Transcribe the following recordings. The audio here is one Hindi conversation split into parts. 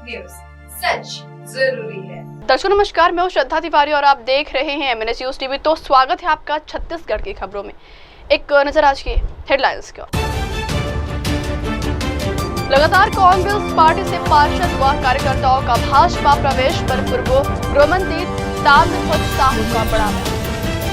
न्यूज, सच जरूरी है। दर्शकों नमस्कार, मैं हूं श्रद्धा तिवारी और आप देख रहे हैं MNS न्यूज टीवी। तो स्वागत है आपका छत्तीसगढ़ की खबरों में। एक नजर आज की हेडलाइंस की। लगातार कांग्रेस पार्टी से पार्षद व कार्यकर्ताओं का भाजपा प्रवेश पर पूर्व गृहमंत्री ताम्रध्वज साहू का बड़ा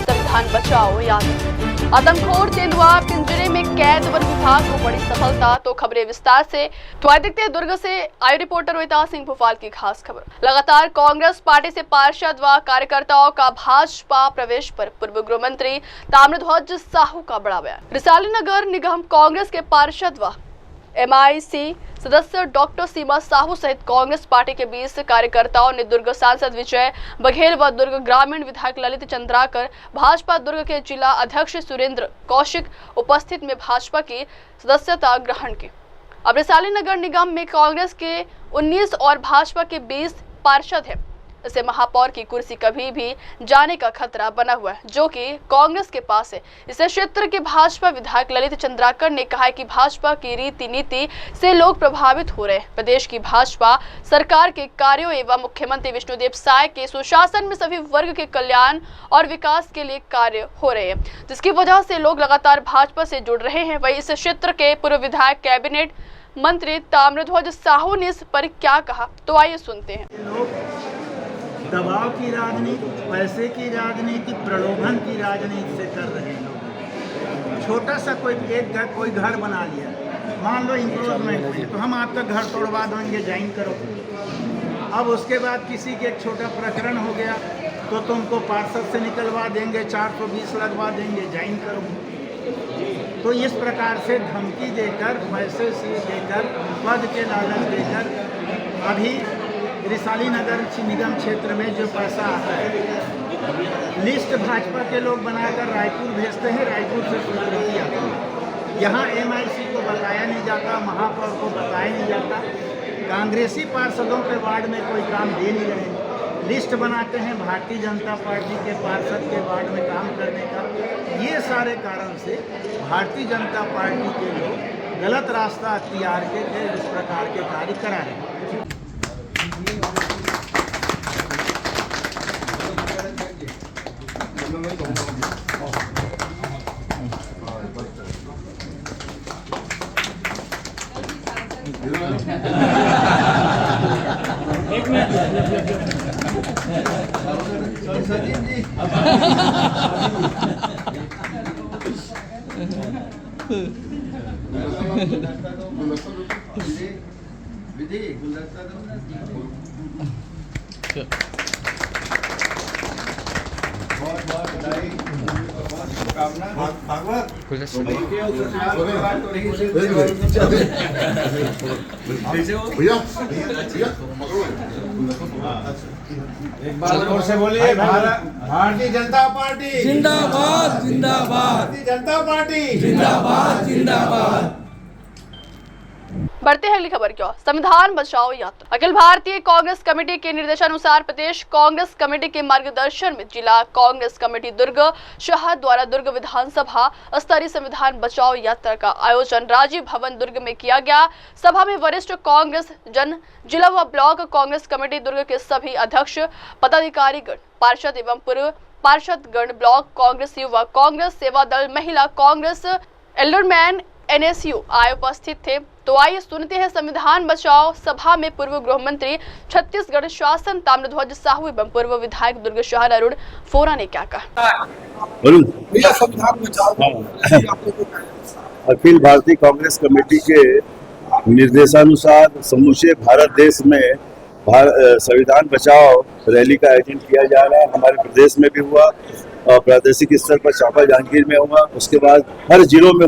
संविधान बचाओ याद। आदमखोर तेंदुआ पिंजरे में कैद, वन विभाग को बड़ी सफलता। तो खबरें विस्तार से। तो आइए देखते हैं दुर्ग से आई रिपोर्टर वेता सिंह भोपाल की खास खबर। लगातार कांग्रेस पार्टी से पार्षद व कार्यकर्ताओं का भाजपा प्रवेश पर पूर्व गृह मंत्री ताम्रध्वज साहू का बड़ा बयान। रिसाली नगर निगम कांग्रेस के पार्षद व MIC सदस्य डॉक्टर सीमा साहू सहित कांग्रेस पार्टी के 20 कार्यकर्ताओं ने दुर्ग सांसद विजय बघेल व दुर्ग ग्रामीण विधायक ललित चंद्राकर, भाजपा दुर्ग के जिला अध्यक्ष सुरेंद्र कौशिक उपस्थित में भाजपा की सदस्यता ग्रहण की। अब रिसाली नगर निगम में कांग्रेस के 19 और भाजपा के 20 पार्षद हैं। इसे महापौर की कुर्सी कभी भी जाने का खतरा बना हुआ है, जो कि कांग्रेस के पास है। इस क्षेत्र के भाजपा विधायक ललित चंद्राकर ने कहा है कि भाजपा की रीति नीति से लोग प्रभावित हो रहे हैं। प्रदेश की भाजपा सरकार के कार्यों एवं मुख्यमंत्री विष्णुदेव साय के सुशासन में सभी वर्ग के कल्याण और विकास के लिए कार्य हो रहे हैं, जिसकी वजह से लोग लगातार भाजपा से जुड़ रहे हैं। वही इस क्षेत्र के पूर्व विधायक कैबिनेट मंत्री ताम्रध्वज साहू ने इस पर क्या कहा, तो आइए सुनते हैं। दबाव की राजनीति, पैसे की राजनीति, प्रलोभन की राजनीति से कर रहे हैं लोग। छोटा सा कोई घर बना लिया, मान लो इंक्रोचमेंट में, तो हम आपका घर तोड़वा देंगे, ज्वाइन करो। अब उसके बाद किसी के एक छोटा प्रकरण हो गया तो तुमको पार्षद से निकलवा देंगे, 420 लगवा देंगे, ज्वाइन करो। तो इस प्रकार से धमकी देकर, पैसे से देकर, पद के लालच देकर अभी रिसाली नगर निगम क्षेत्र में जो पैसा आता है, लिस्ट भाजपा के लोग बनाकर रायपुर भेजते हैं, रायपुर से स्वीकृति आती है। यहाँ MIC को बताया नहीं जाता, महापौर को बताया नहीं जाता, कांग्रेसी पार्षदों के वार्ड में कोई काम दे नहीं रहे। लिस्ट बनाते हैं भारतीय जनता पार्टी के पार्षद के वार्ड में काम करने का। ये सारे कारण से भारतीय जनता पार्टी के लोग गलत रास्ता अख्तियार के इस प्रकार के कार्य करा रहे हैं। एक मिनट विधि गुलदस्ता दो ना। बहुत बहुत बधाई, बहुत शुभकामना। भागवत एक बार और से बोलिए, भारतीय जनता पार्टी जिंदाबाद जिंदाबाद, भारतीय जनता पार्टी जिंदाबाद जिंदाबाद। बढ़ते हैं अगली खबर की ओर। संविधान बचाओ यात्रा। अखिल भारतीय कांग्रेस कमेटी के निर्देशानुसार प्रदेश कांग्रेस कमेटी के मार्गदर्शन में जिला कांग्रेस कमेटी दुर्ग शहर द्वारा दुर्ग विधानसभा स्तरीय संविधान बचाओ यात्रा का आयोजन राजीव भवन दुर्ग में किया गया। सभा में वरिष्ठ कांग्रेस जन, जिला व ब्लॉक कांग्रेस कमेटी दुर्ग के सभी अध्यक्ष, पदाधिकारीगण, पार्षद एवं पूर्व पार्षदगण, ब्लॉक कांग्रेस, युवा कांग्रेस, सेवा दल, महिला कांग्रेस, एल्डरमैन, NSU आए उपस्थित थे। तो आइए सुनते हैं संविधान बचाओ सभा में पूर्व गृह मंत्री छत्तीसगढ़ शासन ताम्रध्वज साहू एवं पूर्व विधायक दुर्ग शहर अरुण फोरा ने क्या कहा। संविधान बचाओ। अखिल भारतीय कांग्रेस कमेटी के निर्देशानुसार समूचे भारत देश में संविधान बचाओ रैली का आयोजन किया जा रहा है। हमारे प्रदेश में भी हुआ, प्रादेशिक स्तर पर चांपा जांजगीर में हुआ, उसके बाद हर जिलों में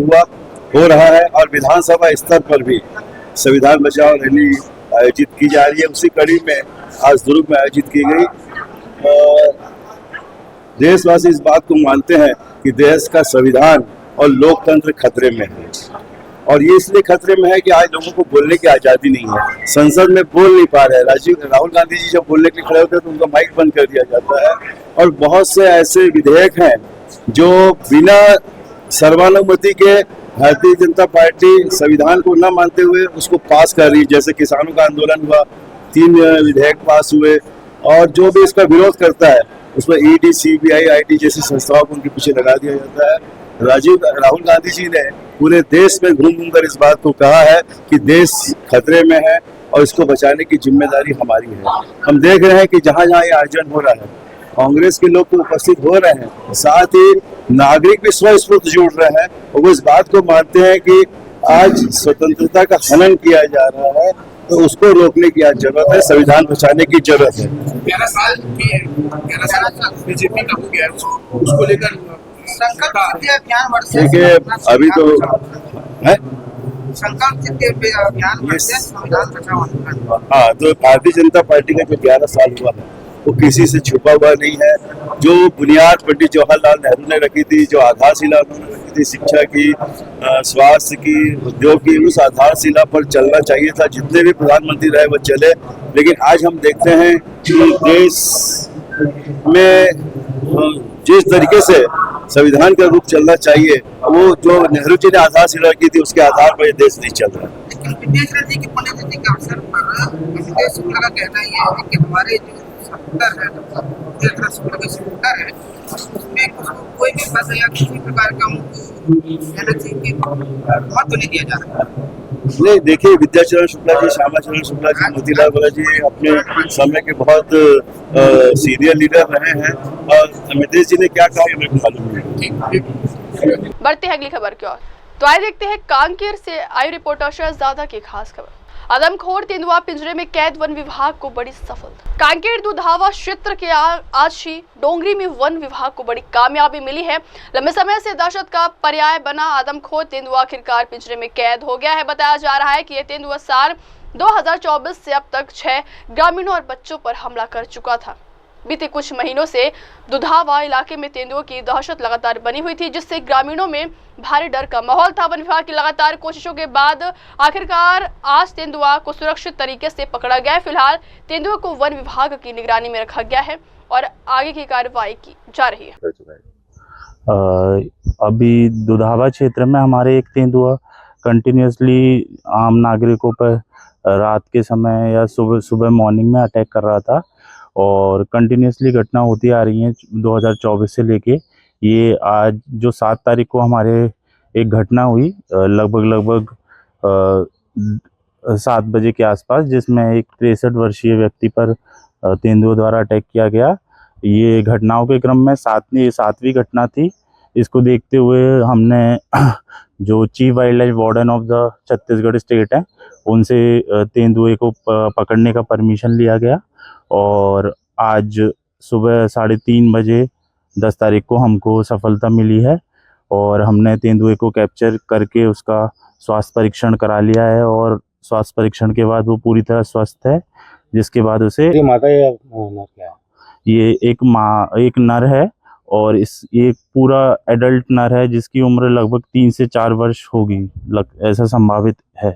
हो रहा है और विधानसभा स्तर पर भी संविधान बचाओ रैली आयोजित की जा रही है। उसी कड़ी में आज दुर्ग में आयोजित की गई। देशवासी इस बात को मानते हैं कि देश का संविधान और लोकतंत्र खतरे में है, और ये इसलिए खतरे में है कि आज लोगों को बोलने की आज़ादी नहीं है। संसद में बोल नहीं पा रहे। राहुल गांधी जी जब बोलने के लिए खड़े होते हैं तो उनका माइक बंद कर दिया जाता है, और बहुत से ऐसे विधेयक हैं जो बिना सर्वानुमति के भारतीय जनता पार्टी संविधान को न मानते हुए उसको पास कर रही है। जैसे किसानों का आंदोलन हुआ, 3 विधेयक पास हुए, और जो भी इसका विरोध करता है उसमें ईडी, सीबीआई, आईटी जैसी संस्थाओं को उनके पीछे लगा दिया जाता है। राहुल गांधी जी ने पूरे देश में घूम घूम कर इस बात को कहा है कि देश खतरे में है और इसको बचाने की जिम्मेदारी हमारी है। हम देख रहे हैं कि जहाँ जहाँ ये आयोजन हो रहा है, कांग्रेस के लोग तो उपस्थित हो रहे हैं, साथ ही नागरिक भी स्वस्फूर्त जुड़ रहे हैं और वो इस बात को मानते हैं कि आज स्वतंत्रता का हनन किया जा रहा है, तो उसको रोकने की आज जरूरत है, संविधान बचाने की जरूरत है। 11 साल भी है, 11 साल बीजेपी का हो गया, उसको लेकर संकल्प अभियान वर्ष देखिए अभी तो है संकल्प अभियान संविधान बचाओ आंदोलन। हाँ, तो भारतीय जनता पार्टी का जो 11 साल हुआ है वो किसी से छुपा हुआ नहीं है। जो बुनियाद पंडित जवाहरलाल नेहरू ने रखी थी, जो आधारशिला उन्होंने रखी थी शिक्षा की, स्वास्थ्य की, उद्योग की, उस आधारशिला पर चलना चाहिए था। जितने भी प्रधानमंत्री रहे वो चले, लेकिन आज हम देखते हैं कि देश में जिस तरीके से संविधान का रूप चलना चाहिए, वो जो नेहरू जी ने आधारशिला रखी थी उसके आधार पर ये देश नहीं चल रहा है। विदेश नीति की पुण्यतिथि के अवसर पर विदेश शुक्ला का कहना ये है कि हमारे जो सत्तर है, उसमें कोई भी पद या किसी प्रकार का महत्व नहीं दिया जा रहा है। नहीं, देखिए विद्याचरण शुक्ला जी, श्यामाचरण शुक्ला जी, मोतीलाल वोरा जी अपने समय के बहुत सीनियर लीडर रहे हैं, और अमितेश जी ने क्या कहा ये मेरे को मालूम नहीं। बढ़ते हैं अगली खबर की ओर। तो आइए देखते हैं कांकेर से आई रिपोर्टर शहजादा की खास खबर। आदमखोर तेंदुआ पिंजरे में कैद, वन विभाग को बड़ी सफलता। कांकेर दुधावा क्षेत्र के आशी डोंगरी में वन विभाग को बड़ी कामयाबी मिली है। लंबे समय से दहशत का पर्याय बना आदमखोर तेंदुआ आखिरकार पिंजरे में कैद हो गया है। बताया जा रहा है कि यह तेंदुआ साल 2024 से अब तक 6 ग्रामीणों और बच्चों पर हमला कर चुका था। बीते कुछ महीनों से दुधावा इलाके में तेंदुओं की दहशत लगातार बनी हुई थी, जिससे ग्रामीणों में भारी डर का माहौल था। वन विभाग की लगातार कोशिशों के बाद आखिरकार आज तेंदुआ को सुरक्षित तरीके से पकड़ा गया है। फिलहाल तेंदुआ को वन विभाग की निगरानी में रखा गया है और आगे की कार्रवाई की जा रही है। अभी दुधावा क्षेत्र में हमारे एक तेंदुआ कंटिन्यूसली आम नागरिकों पर रात के समय या सुबह मॉर्निंग में अटैक कर रहा था, और कंटिन्यूसली घटना होती आ रही है 2024 से लेके। ये आज जो 7 तारीख को हमारे एक घटना हुई लगभग 7 बजे के आसपास, जिसमें एक 63 वर्षीय व्यक्ति पर तेंदुआ द्वारा अटैक किया गया। ये घटनाओं के क्रम में 7वीं घटना थी। इसको देखते हुए हमने जो chief wild life warden of the Chhattisgarh state है, उनसे तेंदुए को पकड़ने का परमिशन लिया गया, और आज सुबह 3:30 बजे 10 तारीख को हमको सफलता मिली है, और हमने तेंदुए को कैप्चर करके उसका स्वास्थ्य परीक्षण करा लिया है, और स्वास्थ्य परीक्षण के बाद वो पूरी तरह स्वस्थ है, जिसके बाद उसे माता या नर क्या है? ये एक नर है, और ये पूरा एडल्ट नर है जिसकी उम्र लगभग 3 से 4 वर्ष होगी, ऐसा संभावित है।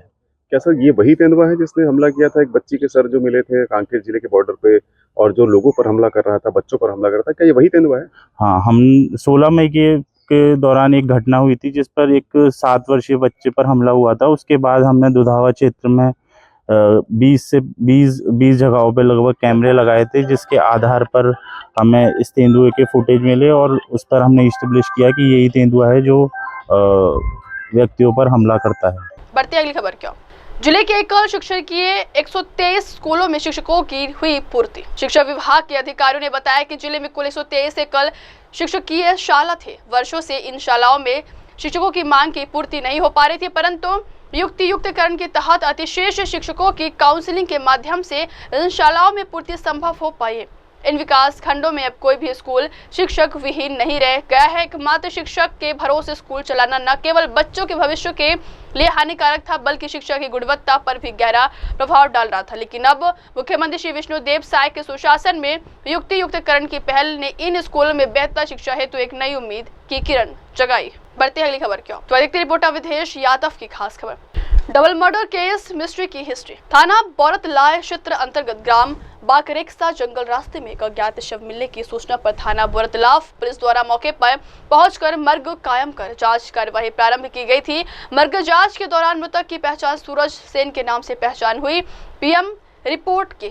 क्या सर ये वही तेंदुआ है जिसने हमला किया था? एक बच्ची के सर जो मिले थे कांकेर जिले के बॉर्डर पे, और जो लोगों पर हमला कर रहा था, बच्चों पर हमला कर रहा था, क्या ये वही तेंदुआ है? हाँ, हम 16 मई के दौरान एक घटना हुई थी जिस पर एक 7 वर्षीय बच्चे पर हमला हुआ था। उसके बाद हमने दुधावा क्षेत्र में 20 जगहों पे लगभग कैमरे लगाए थे, जिसके आधार पर हमें इस तेंदुए के फुटेज मिले, और उस पर हमने इस्टेब्लिश किया कि यही तेंदुआ है जो व्यक्तियों पर हमला करता है। बढ़ते अगली खबर क्या। जिले के एकल शिक्षकीय 123 स्कूलों में शिक्षकों की हुई पूर्ति। शिक्षा विभाग के अधिकारियों ने बताया कि जिले में कुल 123 एकल शिक्षकीय शाला थे। वर्षों से इन शालाओं में शिक्षकों की मांग की पूर्ति नहीं हो पा रही थी, परंतु युक्तियुक्तकरण के तहत अतिशेष शिक्षकों की काउंसलिंग के माध्यम से इन शालाओं में पूर्ति संभव हो पाई है। इन विकास खंडों में अब कोई भी स्कूल शिक्षक विहीन नहीं रह गया है। एकमात्र शिक्षक के भरोसे स्कूल चलाना न केवल बच्चों के भविष्य के लिए हानिकारक था, बल्कि शिक्षा की गुणवत्ता पर भी गहरा प्रभाव डाल रहा था। लेकिन अब मुख्यमंत्री श्री विष्णुदेव साय के सुशासन में युक्तियुक्तकरण की पहल ने इन स्कूलों में बेहतर शिक्षा हेतु एक नई उम्मीद की किरण जगाई। बढ़ते अगली खबर क्या। तो अधिकतर रिपोर्टर विदेश यादव की खास खबर। डबल मर्डर केस मिस्ट्री की हिस्ट्री। थाना बोरतलाय क्षेत्र अंतर्गत ग्राम बाकरेक्सा जंगल रास्ते में एक अज्ञात शव मिलने की सूचना पर थाना बोरतलाव पुलिस द्वारा मौके पर पहुंचकर मर्ग कायम कर जांच कार्यवाही प्रारंभ की गई थी। मर्ग जांच के दौरान मृतक की पहचान सूरज सेन के नाम से पहचान हुई। पीएम रिपोर्ट के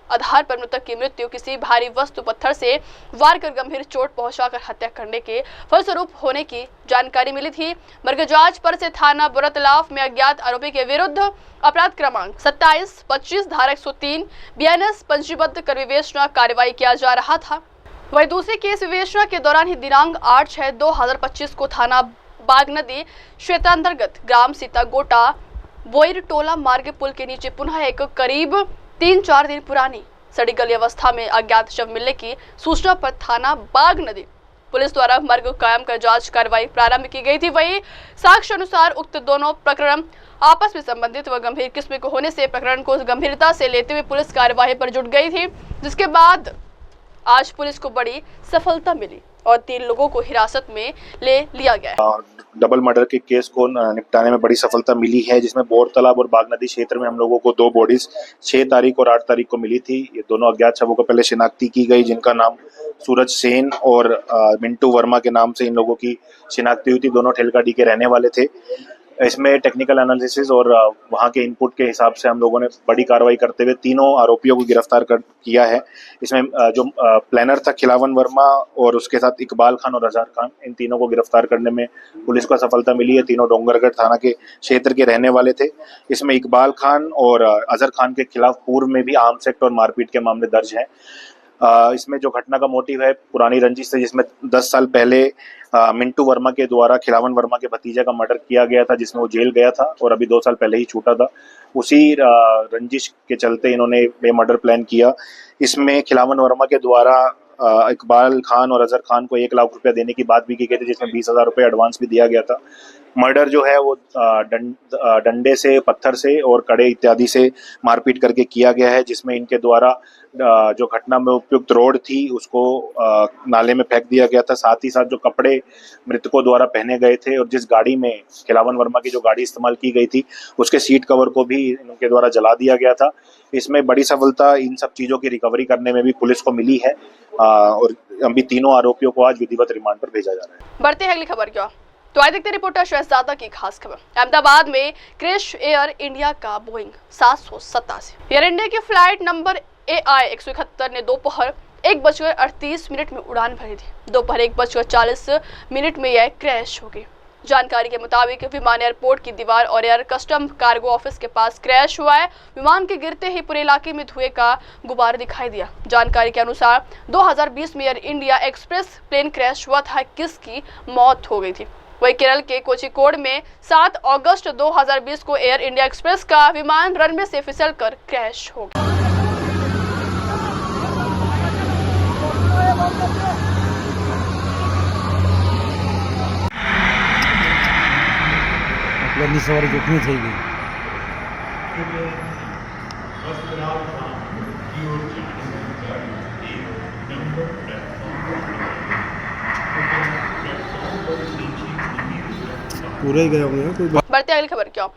आधार पर मृतक की मृत्यु किसी भारी वस्तु पत्थर से वार कर गंभीर चोट पहुंचाकर हत्या करने के फलस्वरूप होने की जानकारी मिली थी। मर्ग जांच पर से थाना बुरतलाव में अज्ञात आरोपी के विरुद्ध अपराध क्रमांक 27-25 धारा 103 BNS पंजीबद्ध कर विवेचना कार्रवाई किया जा रहा था। वहीं दूसरे केस विवेचना के दौरान ही दिनांक 8/6/2025 को थाना बागनदी क्षेत्रांतर्गत ग्राम सीतागोटा बोईर टोला मार्ग पुल के नीचे पुनः एक करीब 3-4 दिन पुरानी सड़ी गली अवस्था में अज्ञात शव मिलने की सूचना पर थाना बागनदी पुलिस द्वारा मर्ग कायम कर जांच कार्रवाई प्रारंभ की गई थी। वहीं साक्ष्य अनुसार उक्त दोनों प्रकरण आपस में संबंधित व गंभीर किस्म के होने से प्रकरण को गंभीरता से लेते हुए पुलिस कार्यवाही पर जुट गई थी, जिसके बाद आज पुलिस को बड़ी सफलता मिली और 3 लोगों को हिरासत में ले लिया गया। डबल मर्डर के केस को निपटाने में बड़ी सफलता मिली है, जिसमें बोर तालाब और बागनदी क्षेत्र में हम लोगों को 2 बॉडीज 6 तारीख और 8 तारीख को मिली थी। ये दोनों अज्ञात शवों को पहले शिनाख्ती की गई, जिनका नाम सूरज सेन और मिंटू वर्मा के नाम से इन लोगों की शिनाख्ती हुई थी। दोनों ठेलकाटी के रहने वाले थे। इसमें टेक्निकल एनालिसिस और वहाँ के इनपुट के हिसाब से हम लोगों ने बड़ी कार्रवाई करते हुए तीनों आरोपियों को गिरफ्तार किया है। इसमें जो प्लानर था खिलावन वर्मा और उसके साथ इकबाल खान और अजहर खान, इन तीनों को गिरफ्तार करने में पुलिस को सफलता मिली है। तीनों डोंगरगढ़ थाना के क्षेत्र के रहने वाले थे। इसमें इकबाल खान और अजहर खान के खिलाफ पूर्व में भी आर्म्स एक्ट और मारपीट के मामले दर्ज हैं। इसमें जो घटना का मोटिव है पुरानी रंजिश से, जिसमें 10 साल पहले मिंटू वर्मा के द्वारा खिलावन वर्मा के भतीजे का मर्डर किया गया था, जिसमें वो जेल गया था और अभी 2 साल पहले ही छूटा था। उसी रंजिश के चलते इन्होंने ये मर्डर प्लान किया। इसमें खिलावन वर्मा के द्वारा इकबाल खान और अजहर खान को 1 लाख रुपया देने की बात भी की गई थी, जिसमें 20,000 रुपये एडवांस भी दिया गया था। मर्डर जो है वो डंडे से, पत्थर से और कड़े इत्यादि से मारपीट करके किया गया है, जिसमें इनके द्वारा जो घटना में उपयुक्त रोड थी उसको नाले में फेंक दिया गया था। साथ ही साथ जो कपड़े मृतकों द्वारा पहने गए थे और जिस गाड़ी में खिलावन वर्मा की जो गाड़ी इस्तेमाल की गई थी उसके सीट कवर को भी इनके द्वारा जला दिया गया था। इसमें बड़ी सफलता इन सब चीज़ों की रिकवरी करने में भी पुलिस को मिली है और अभी तीनों आरोपियों को आज विधिवत रिमांड पर भेजा जा रहा है। बढ़ते हैं अगली खबर की ओर। तो आइए देखते रिपोर्टर शहजादा की खास खबर। अहमदाबाद में क्रैश एयर इंडिया का बोइंग 787 एयर इंडिया की फ्लाइट नंबर AI 171 ने दोपहर 1:38 में उड़ान भरी थी। दोपहर 1:40 में यह क्रैश हो गई। जानकारी के मुताबिक विमान एयरपोर्ट की दीवार और एयर कस्टम कार्गो ऑफिस के पास क्रैश हुआ है। विमान के गिरते ही पूरे इलाके में धुएं का गुबार दिखाई दिया। जानकारी के अनुसार 2020 में Air India Express plane crash हुआ था, किसकी मौत हो गई थी। वही केरल के कोझिकोड में 7 अगस्त 2020 को एयर इंडिया एक्सप्रेस का विमान रनवे से फिसलकर क्रैश हो गया। सवारी जोखमी થઈ ગઈ। पूरा ही गया होगा कोई। बढ़ते अगली खबर क्यों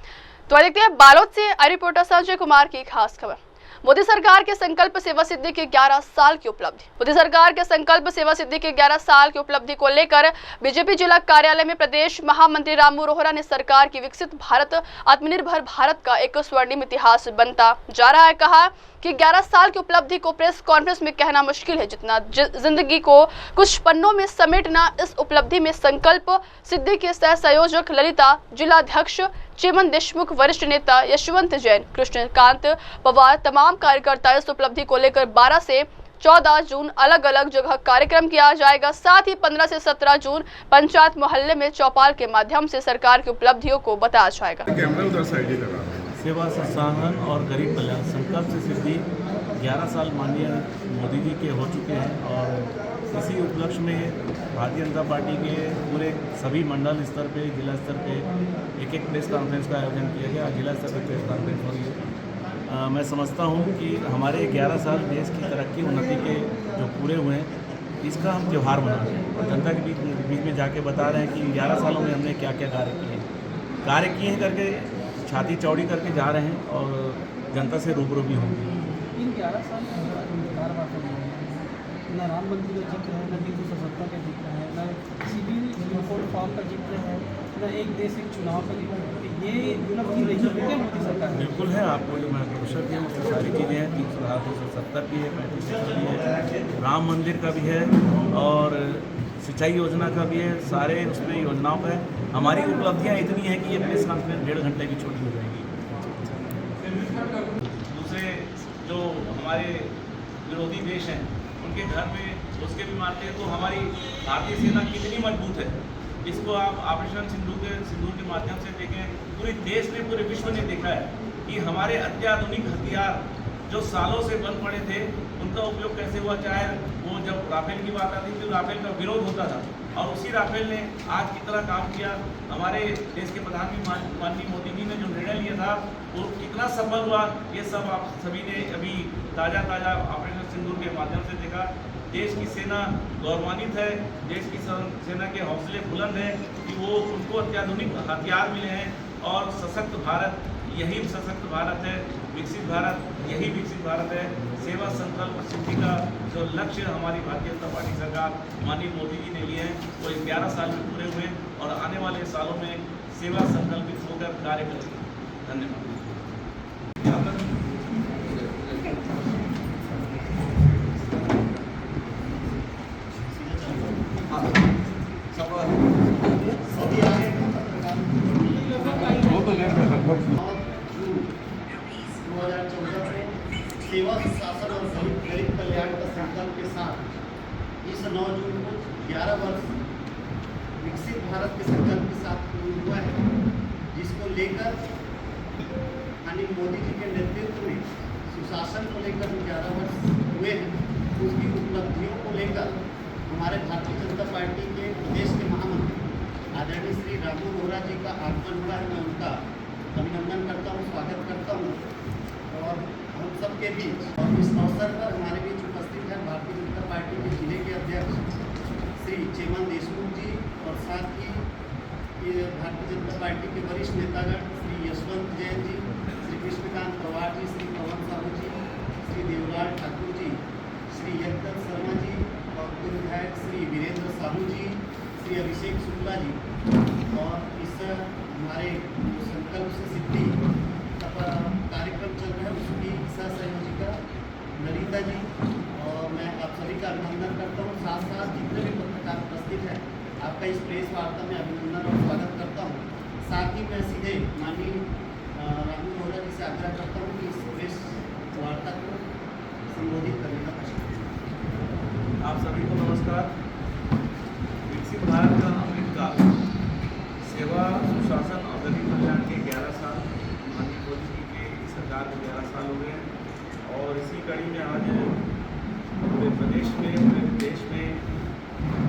तो देखते हैं बालोद से रिपोर्टर संजय कुमार की खास खबर। मोदी सरकार के संकल्प सेवा सिद्धि के 11 साल की उपलब्धि। मोदी सरकार के संकल्प सेवा सिद्धि के 11 साल की उपलब्धि को लेकर बीजेपी जिला कार्यालय में प्रदेश महामंत्री रामू रोहरा ने सरकार की विकसित भारत, आत्मनिर्भर भारत का एक स्वर्णिम इतिहास बनता जा रहा है। कहा कि 11 साल की उपलब्धि को प्रेस कॉन्फ्रेंस में कहना मुश्किल है, जितना जिंदगी को कुछ पन्नों में समेटना। इस उपलब्धि में संकल्प सिद्धि के सह संयोजक ललिता, जिलाध्यक्ष चेमन देशमुख, वरिष्ठ नेता यशवंत जैन, कृष्णकांत पवार, तमाम कार्यकर्ता इस उपलब्धि को लेकर 12 से 14 जून अलग अलग जगह कार्यक्रम किया जाएगा। साथ ही 15 से 17 जून पंचायत मोहल्ले में चौपाल के माध्यम से सरकार की उपलब्धियों को बताया जाएगा। सेवा सत्साहन और गरीब कल्याण संकल्प से सिद्धि 11 साल माननीय मोदी जी के हो चुके हैं और इसी उपलक्ष्य में भारतीय जनता पार्टी के पूरे सभी मंडल स्तर पे, जिला स्तर पे एक प्रेस कॉन्फ्रेंस का आयोजन किया गया। जिला स्तर पर प्रेस कॉन्फ्रेंस हो रही है। मैं समझता हूँ कि हमारे 11 साल देश की तरक्की उन्नति के जो पूरे हुए हैं, इसका हम त्यौहार मना रहे हैं और जनता के बीच में जाके बता रहे हैं कि 11 सालों में हमने क्या क्या कार्य किए हैं करके छाती चौड़ी करके जा रहे हैं और जनता से रूबरू भी होंगे। इन 11 साल न राम मंदिर का जिक्र है, न बिंदु सत्ता का जिक्र है, न किसी भी रिफॉर्म का जिक्र है, एक देश एक चुनाव का ये उपलब्धि रही है क्या मोदी सरकार? बिल्कुल है, आपको जो मैं घोषणा किया उसमें सारी चीज़ें हैं। 370 भी है, 35 भी है, राम मंदिर का भी है और सिंचाई योजना का भी है। सारे उसमें योजनाओं का है। हमारी उपलब्धियाँ इतनी हैं कि ये प्रेस कॉन्फ्रेंस 1.5 घंटे की छोटी हो जाएगी। दूसरे जो हमारे विरोधी देश हैं उनके घर में उसके भी मारते हैं, तो हमारी भारतीय सेना कितनी मजबूत है इसको आप ऑपरेशन सिंदूर के माध्यम से देखें। पूरे देश ने, पूरे विश्व ने देखा है कि हमारे अत्याधुनिक हथियार जो सालों से बंद पड़े थे उनका उपयोग कैसे हुआ। चाहे वो जब राफेल की बात आती थी तो राफेल का विरोध होता था और उसी राफेल ने आज कितना काम किया। हमारे देश के प्रधानमंत्री माननीय मोदी जी ने जो निर्णय लिया था वो कितना सफल हुआ, ये सब आप सभी ने अभी ताज़ा ऑपरेशन सिंदूर के माध्यम से देखा। देश की सेना गौरवान्वित है, देश की सेना के हौसले बुलंद हैं कि वो उनको अत्याधुनिक हथियार मिले हैं और सशक्त भारत यही सशक्त भारत है, विकसित भारत यही विकसित भारत है। सेवा संकल्प सिद्धि का जो लक्ष्य हमारी भारतीय जनता पार्टी सरकार माननीय मोदी जी ने लिए हैं वो 11 साल में पूरे हुए और आने वाले सालों में सेवा संकल्पित होकर कार्य करेंगे। धन्यवाद। सेवा सुशासन और गरीब कल्याण का संकल्प के साथ इस 9 जून को 11 वर्ष विकसित भारत के संकल्प के साथ पूर्ण हुआ है, जिसको लेकर माननीय मोदी जी के नेतृत्व में सुशासन को लेकर 11 वर्ष हुए हैं। उसकी उपलब्धियों को लेकर हमारे भारतीय जनता पार्टी के प्रदेश के महामंत्री आदरणीय श्री रामू बोहरा जी का आगमन हुआ है। मैं उनका अभिनंदन करता हूँ, स्वागत करता हूँ और हम सबके बीच और इस अवसर पर हमारे बीच उपस्थित है भारतीय जनता पार्टी के जिले के अध्यक्ष श्री चेमन देशमुख जी और साथ ही ये भारतीय जनता पार्टी के वरिष्ठ नेतागण श्री यशवंत जैन जी, श्री कृष्णकांत पवार जी, श्री पवन साहू जी, श्री देवलाल ठाकुर जी, श्री यज्ञदत्त शर्मा जी और विधायक श्री वीरेंद्र साहू जी, श्री अभिषेक शुक्ला जी और इस हमारे संकल्प से सिद्धि कार्यक्रम चल रहा है उसकी सह संयोजिका ललिता जी और मैं आप सभी का अभिनंदन करता हूँ। साथ साथ जितने भी पत्रकार उपस्थित हैं आपका इस प्रेस वार्ता में अभिनंदन और स्वागत करता हूँ। साथ ही मैं सीधे माननीय रामू बोहरा जी से आग्रह करता हूँ कि इस प्रेस वार्ता को संबोधित करने का प्रश्न। आप सभी को नमस्कार। विकसित भारत का अमृत काल, सेवा सुशासन और गरीब कल्याण के 11 साल माननीय मोदी जी के सरकार को 11 साल हो गए हैं और इसी कड़ी में आज पूरे प्रदेश में, पूरे देश में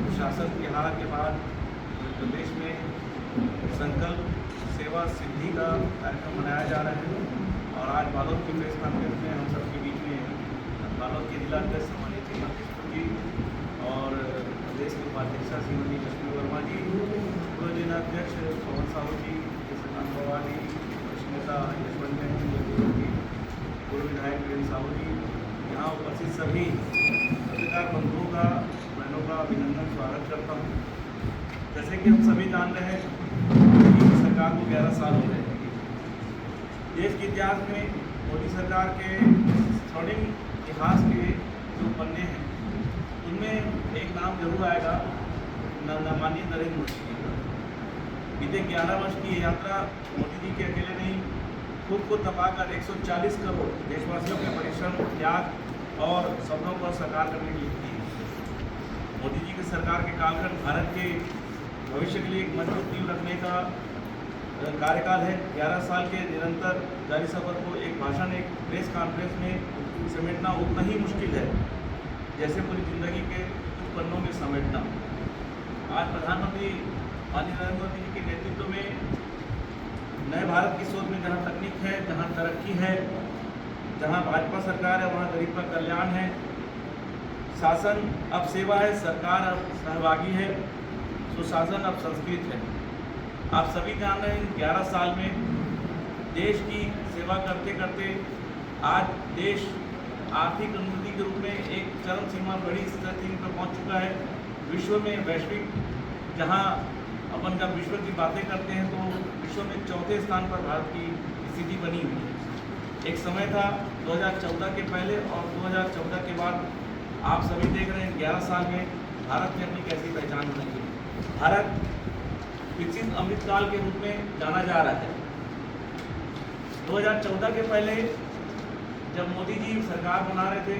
सुशासन की हार के बाद पूरे प्रदेश में संकल्प सेवा सिद्धि का कार्यक्रम मनाया जा रहा है और आज बालोद की प्रेस कॉन्फ्रेंस में हम सबके बीच में बालोद के जिला अध्यक्ष माननीय चेमन देशमुख जी और प्रदेश के उपाध्यक्षा श्रीमती लक्ष्मी वर्मा जी, पूर्व जिलाध्यक्ष पवन साहू जी, कृष्णकांत पवार जी, वरिष्ठ नेता यशवंत जैन जी, पूर्व विधायक वीरेंद्र साहू जी, यहाँ उपस्थित सभी पत्रकार बंधुओं का, बहनों का अभिनंदन स्वागत करता हूँ। जैसे कि हम सभी जान रहे हैं कि सरकार को 11 साल हो गए। देश के इतिहास में मोदी सरकार के स्वर्णिम इतिहास के जो पन्ने हैं उनमें एक नाम जरूर आएगा, माननीय नरेंद्र मोदी जी का। बीते 11 वर्ष की यात्रा मोदी जी के अकेले नहीं, खुद को तपाकर 140 करोड़ देशवासियों के परिश्रम, त्याग और सपनों को साकार करने के लिए की। मोदी जी की सरकार के कालखंड भारत के भविष्य के लिए एक मजबूत नींव रखने का कार्यकाल है। 11 साल के निरंतर जारी सफर को एक भाषण, एक प्रेस कॉन्फ्रेंस में समेटना उतना ही मुश्किल है जैसे पूरी जिंदगी के कुछ पन्नों में समेटना। आज प्रधानमंत्री माननीय नरेंद्र मोदी जी के नेतृत्व में नए भारत की सोच में जहाँ तकनीक है, जहाँ तरक्की है, जहाँ भाजपा सरकार है वहाँ गरीब का कल्याण है। शासन अब सेवा है, सरकार अब सहभागी है, सुशासन अब संस्कृत है। आप सभी जान रहे हैं 11 साल में देश की सेवा करते करते आज देश आर्थिक उन्नति के रूप में एक चरम सीमा बड़ी स्थिति पर पहुंच चुका है। विश्व में वैश्विक जहां अपन जब विश्व की बातें करते हैं तो विश्व में चौथे स्थान पर भारत की स्थिति बनी हुई है। एक समय था 2014 के पहले और 2014 के बाद, आप सभी देख रहे हैं 11 साल में भारत ने अपनी कैसी पहचान बनाई है। भारत विकसित अमृतकाल के रूप में जाना जा रहा है। 2014 के पहले जब मोदी जी सरकार बना रहे थे,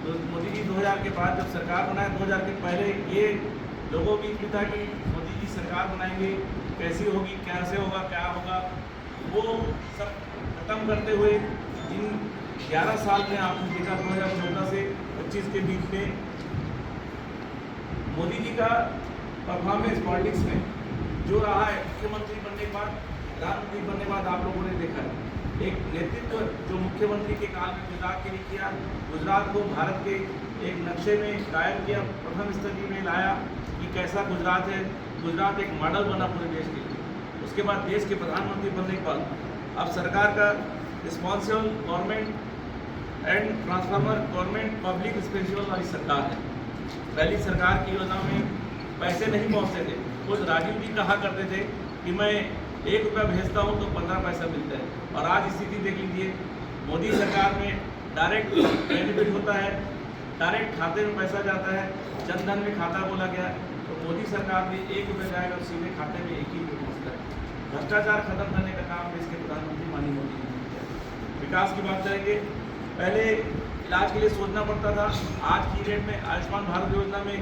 तो मोदी जी 2000 के बाद जब सरकार बनाए, 2000 के पहले ये लोगों की इच्छा था कि मोदी जी सरकार बनाएंगे, कैसी होगी, कैसे होगा, क्या होगा, वो सब खत्म करते हुए इन 11 साल में आपने देखा 2014 से 25 के बीच में मोदी जी का परफॉर्मेंस पॉलिटिक्स में जो रहा है, मुख्यमंत्री बनने के बाद, प्रधानमंत्री बनने के बाद आप लोगों ने देखा है एक नेतृत्व जो मुख्यमंत्री के काल में गुजरात के लिए किया, गुजरात को भारत के एक नक्शे में कायम किया, प्रथम स्थिति में लाया कि कैसा गुजरात है। गुजरात एक मॉडल बना पूरे देश के लिए। उसके बाद देश के प्रधानमंत्री बनने के बाद अब सरकार का responsible government and transformer government public responsible वाली सरकार है। पहली सरकार की योजना में पैसे नहीं पहुँचते थे। खुद राजीव जी कहा करते थे कि मैं 1 रुपया भेजता हूँ तो 15 पैसा मिलता है, और आज स्थिति देख लीजिए, मोदी सरकार में डायरेक्ट बेनिफिट होता है, डायरेक्ट खाते में पैसा जाता है, जन धन में खाता बोला गया, तो मोदी सरकार में 1 रुपया जाएगा और सीधे खाते में 1 ही रुपये पहुँचता है। भ्रष्टाचार खत्म करने का काम देश के प्रधानमंत्री माननीय मोदी जी ने किया। विकास की बात करेंगे, पहले इलाज के लिए सोचना पड़ता था, आज की डेट में आयुष्मान भारत योजना में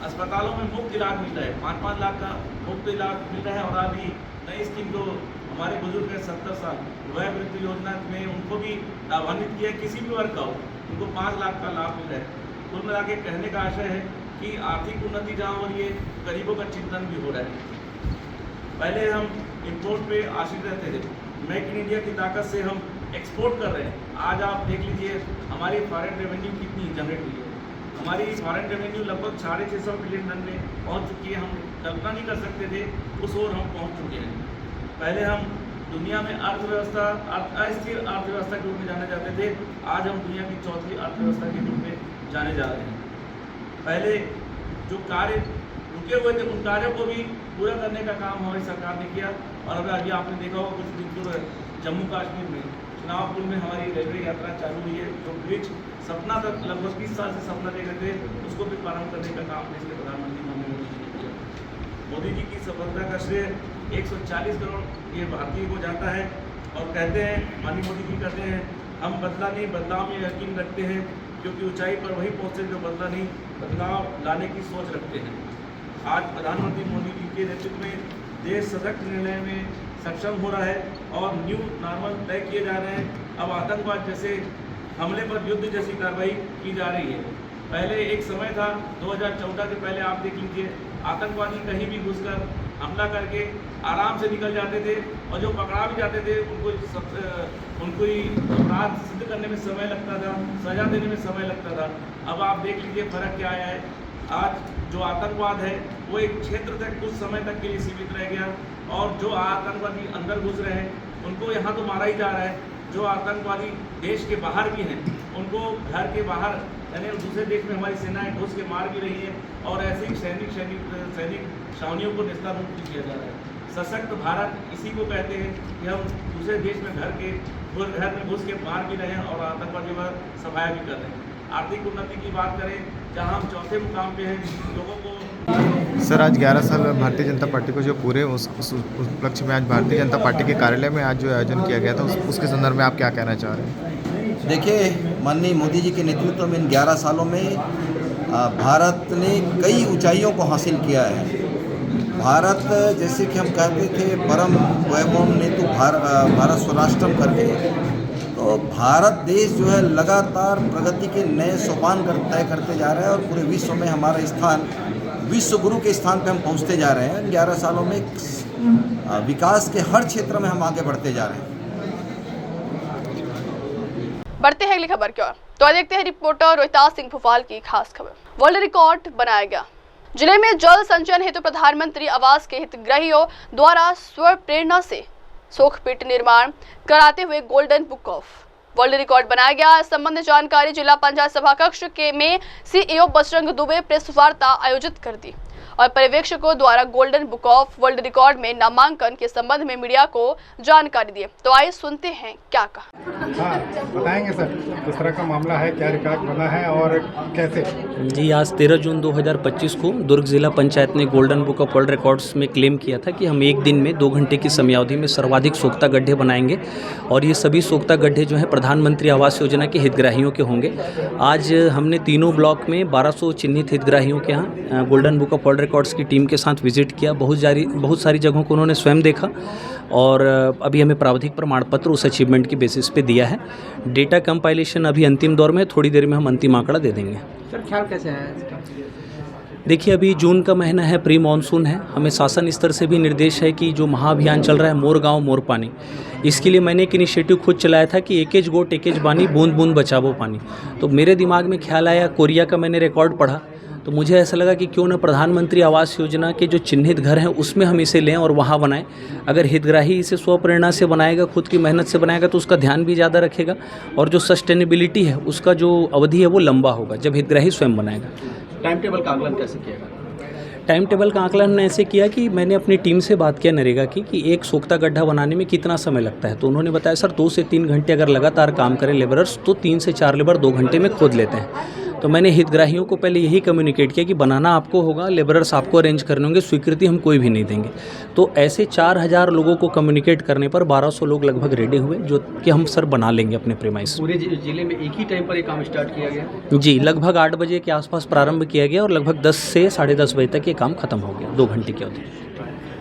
अस्पतालों में मुफ्त इलाज मिल रहा है, 5-5 लाख का मुफ्त इलाज मिल रहा है। और अभी नई स्कीम जो हमारे बुजुर्ग हैं 70 साल वयोवृद्ध योजना में, उनको भी लाभान्वित किया, किसी भी वर्ग का हो उनको 5 लाख का लाभ मिल रहा है। कुल मिला के कहने का आशय है कि आर्थिक उन्नति जहाँ हो रही है, गरीबों का चिंतन भी हो रहा है। पहले हम इम्पोर्ट पे आश्रित रहते थे, मेक इन इंडिया की ताकत से हम एक्सपोर्ट कर रहे हैं। आज आप देख लीजिए हमारी फॉरेन रेवेन्यू कितनी जनरेट हुई है। हमारी फॉरेन रेवेन्यू लगभग 650 बिलियन टन में पहुंच चुकी है। हम कल्पना नहीं कर सकते थे, उस ओर हम पहुंच चुके हैं। पहले हम दुनिया में अर्थव्यवस्था अस्थिर अर्थव्यवस्था के रूप में जाने जाते थे, आज हम दुनिया की चौथी अर्थव्यवस्था के रूप में जाने जा रहे हैं। पहले जो कार्य रुके हुए थे उन कार्यों को भी पूरा करने का काम हमारी सरकार ने किया। और अभी आपने देखा होगा कुछ दिन पूर्व जम्मू कश्मीर में चुनावपुर में हमारी रेलवे यात्रा चालू हुई है, जो ब्रिज सपना तक लगभग 20 साल से सपना देख रहे थे, उसको भी प्रारंभ करने का काम देश के प्रधानमंत्री माननीय मोदी जी ने किया। मोदी जी की सफलता का श्रेय 140 करोड़ ये भारतीय को जाता है। और कहते हैं, माननीय मोदी जी कहते हैं, हम बदला नहीं बदलाव में यकीन रखते हैं, क्योंकि ऊंचाई पर वही पहुँचते जो बदला नहीं बदलाव लाने की सोच रखते हैं। आज प्रधानमंत्री मोदी जी के नेतृत्व में देश सशक्त निर्णय में सक्षम हो रहा है और न्यू नॉर्मल तय किए जा रहे हैं। अब आतंकवाद जैसे हमले पर युद्ध जैसी कार्रवाई की जा रही है। पहले एक समय था 2014 के पहले, आप देख लीजिए, आतंकवादी कहीं भी घुसकर हमला करके आराम से निकल जाते थे, और जो पकड़ा भी जाते थे उनको अपराध सिद्ध करने में समय लगता था, सजा देने में समय लगता था। अब आप देख लीजिए फ़र्क क्या आया है। आज जो आतंकवाद है वो एक क्षेत्र तक कुछ समय तक के लिए सीमित रह गया, और जो आतंकवादी अंदर घुस रहे हैं उनको यहाँ तो मारा ही जा रहा है। जो आतंकवादी देश के बाहर भी हैं उनको घर के बाहर यानी दूसरे देश में हमारी सेनाएं घुस के मार भी रही है, और ऐसे ही सैनिक छावनियों को नेस्ताभूत किया जा रहा है। सशक्त भारत इसी को कहते हैं कि हम दूसरे देश में घर में घुस के मार भी रहे हैं और आतंकवादियों का सफाया भी कर रहे हैं। आर्थिक उन्नति की बात करें, जहां हम चौथे मुकाम पे हैं, लोगों को सर आज 11 साल भारतीय जनता पार्टी को जो पूरे उस उपलक्ष्य में आज भारतीय जनता पार्टी के कार्यालय में आज जो आयोजन किया गया था उसके संदर्भ में आप क्या कहना चाह रहे हैं? देखिए, माननीय मोदी जी के नेतृत्व में इन 11 सालों में भारत ने कई ऊंचाइयों को हासिल किया है। भारत, जैसे कि हम कहते थे, परम वैभव ने तो भारत स्वराष्ट्रम करके, तो भारत देश जो है लगातार प्रगति के नए सोपान तय करते जा रहे हैं, और पूरे विश्व में हमारा स्थान विश्व गुरु के स्थान पे हम पहुंचते जा रहे हैं। 11 सालों में विकास के हर क्षेत्र में हम आगे बढ़ते जा रहे हैं। बढ़ते हैं अगली खबर की ओर, तो देखते हैं रिपोर्टर रोहिताज सिंह भोपाल की खास खबर। वर्ल्ड रिकॉर्ड बनाया गया। जिले में जल संचयन हेतु प्रधानमंत्री आवास के हितग्राहियों द्वारा स्व प्रेरणा से शोकपीठ निर्माण कराते हुए golden book of world record बनाया गया। इस संबंध में जानकारी जिला पंचायत सभा कक्ष के में सीईओ बजरंग दुबे प्रेस वार्ता आयोजित कर दी और पर्यवेक्षकों द्वारा golden book of world record में नामांकन के संबंध में मीडिया को जानकारी दी। तो आइए सुनते हैं क्या कहा। हाँ, बताएंगे सर किस तरह का मामला है, क्या रिकॉर्ड बना है और कैसे? जी, आज 13 जून 2025 को दुर्ग जिला पंचायत ने golden book of world records में क्लेम किया था कि हम एक दिन में 2 घंटे की समयावधि में सर्वाधिक सोख्ता गड्ढे बनाएंगे और ये सभी सोख्ता गड्ढे जो है प्रधानमंत्री आवास योजना के हितग्राहियों के होंगे। आज हमने तीनों ब्लॉक में 1200 चिन्हित हितग्राहियों के यहाँ golden book of world records की टीम के साथ विजिट किया। बहुत सारी जगहों को उन्होंने स्वयं देखा और अभी हमें प्रावधिक प्रमाण पत्र उस अचीवमेंट की बेसिस पे दिया है। डेटा कंपाइलेशन अभी अंतिम दौर में, थोड़ी देर में हम अंतिम आंकड़ा दे देंगे। सर, ख्याल कैसे है? देखिए, अभी जून का महीना है, प्री मानसून है। हमें शासन स्तर से भी निर्देश है कि जो महाअभियान चल रहा है मोर गांव मोर पानी, इसके लिए मैंने एक इनिशिएटिव खुद चलाया था कि एकेज गोट एकेज बानी, बूंद बूंद बचावो पानी। तो मेरे दिमाग में ख्याल आया, कोरिया का मैंने रिकॉर्ड पढ़ा तो मुझे ऐसा लगा कि क्यों न प्रधानमंत्री आवास योजना के जो चिन्हित घर हैं उसमें हम इसे लें और वहाँ बनाएं। अगर हितग्राही इसे स्वप्रेरणा से बनाएगा, खुद की मेहनत से बनाएगा तो उसका ध्यान भी ज़्यादा रखेगा और जो सस्टेनेबिलिटी है उसका जो अवधि है वो लंबा होगा जब हितग्राही स्वयं बनाएगा। टाइम टेबल का आकलन कैसे किया गया? टाइम टेबल का आकलन हमने ऐसे किया कि मैंने अपनी टीम से बात किया नरेगा की कि एक सोख्ता गड्ढा बनाने में कितना समय लगता है। तो उन्होंने बताया सर 2 से 3 घंटे अगर लगातार काम करें लेबरर्स तो 3 से 4 लेबर 2 घंटे में खोद लेते हैं। तो मैंने हितग्राहियों को पहले यही कम्युनिकेट किया कि बनाना आपको होगा, लेबरर्स आपको अरेंज करने होंगे, स्वीकृति हम कोई भी नहीं देंगे। तो ऐसे 4000 लोगों को कम्युनिकेट करने पर 1200 लोग लगभग रेडी हुए जो कि हम सर बना लेंगे अपने प्रीमाइस। पूरे जिले में एक ही टाइम पर ये काम स्टार्ट किया गया? जी, लगभग 8 बजे के आसपास प्रारंभ किया गया और लगभग 10 से 10:30 बजे तक ये काम खत्म हो गया, 2 घंटे की अवधि।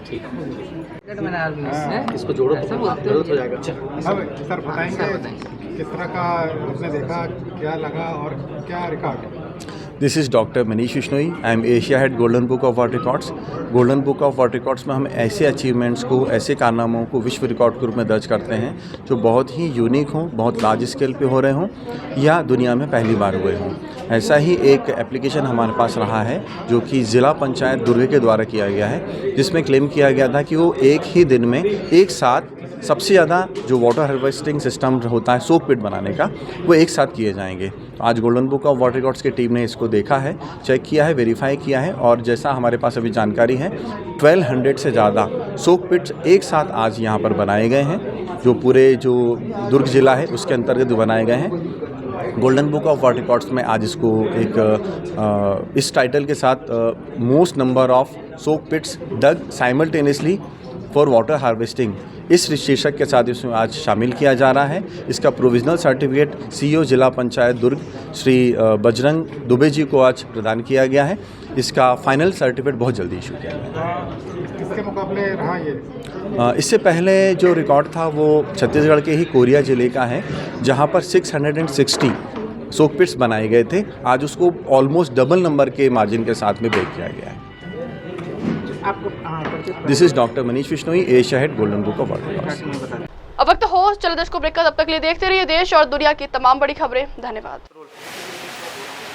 ठीक है, इसको जोड़ो तो हो जाएगा। सर बताएंगे किस तरह का आपने देखा, क्या लगा और क्या record? This is doctor Manish Vishnoi. I am Asia head golden book of world records. Golden book of world records में हम ऐसे अचीवमेंट्स को, ऐसे कारनामों को विश्व रिकॉर्ड के रूप में दर्ज करते हैं जो बहुत ही यूनिक हों, बहुत लार्ज स्केल पे हो रहे हों या दुनिया में पहली बार हुए हों। ऐसा ही एक एप्लीकेशन हमारे पास रहा है जो कि ज़िला पंचायत दुर्ग के द्वारा किया गया है, जिसमें क्लेम किया गया था कि वो एक ही दिन में एक साथ सबसे ज़्यादा जो वाटर हार्वेस्टिंग सिस्टम होता है सोक पिट बनाने का, वो एक साथ किए जाएंगे। आज golden book of world records की टीम ने इसको देखा है, चेक किया है, वेरीफाई किया है और जैसा हमारे पास अभी जानकारी है 1200 से ज़्यादा सोक पिट्स एक साथ आज यहाँ पर बनाए गए हैं, जो पूरे जो दुर्ग ज़िला है उसके अंतर्गत बनाए गए हैं। Golden book of world records में आज इसको एक इस टाइटल के साथ most number of soak pits dug simultaneously for water harvesting, इस शीर्षक के साथ इसमें आज शामिल किया जा रहा है। इसका प्रोविजनल सर्टिफिकेट सीईओ जिला पंचायत दुर्ग श्री बजरंग दुबे जी को आज प्रदान किया गया है। इसका फाइनल सर्टिफिकेट बहुत जल्दी इशू किया गया। किसके मुकाबले रहा ये? इससे पहले जो रिकॉर्ड था वो छत्तीसगढ़ के ही कोरिया ज़िले का है, जहां पर 660 सोक पिट्स बनाए गए थे। आज उसको ऑलमोस्ट डबल नंबर के मार्जिन के साथ में ब्रेक किया गया है। This is doctor Manish Vishnoi, Asia head golden book of world records. अब वक्त हो चलो देश को ब्रेक का, तब तक के लिए देखते रहिए देश और दुनिया की तमाम बड़ी खबरें। धन्यवाद।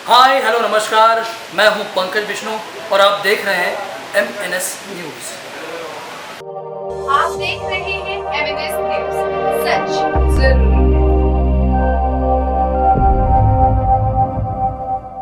हाय हेलो नमस्कार, मैं हूं पंकज विष्णु और आप देख रहे हैं MNS न्यूज। आप देख रहे हैं MNS न्यूज, सच जरूर।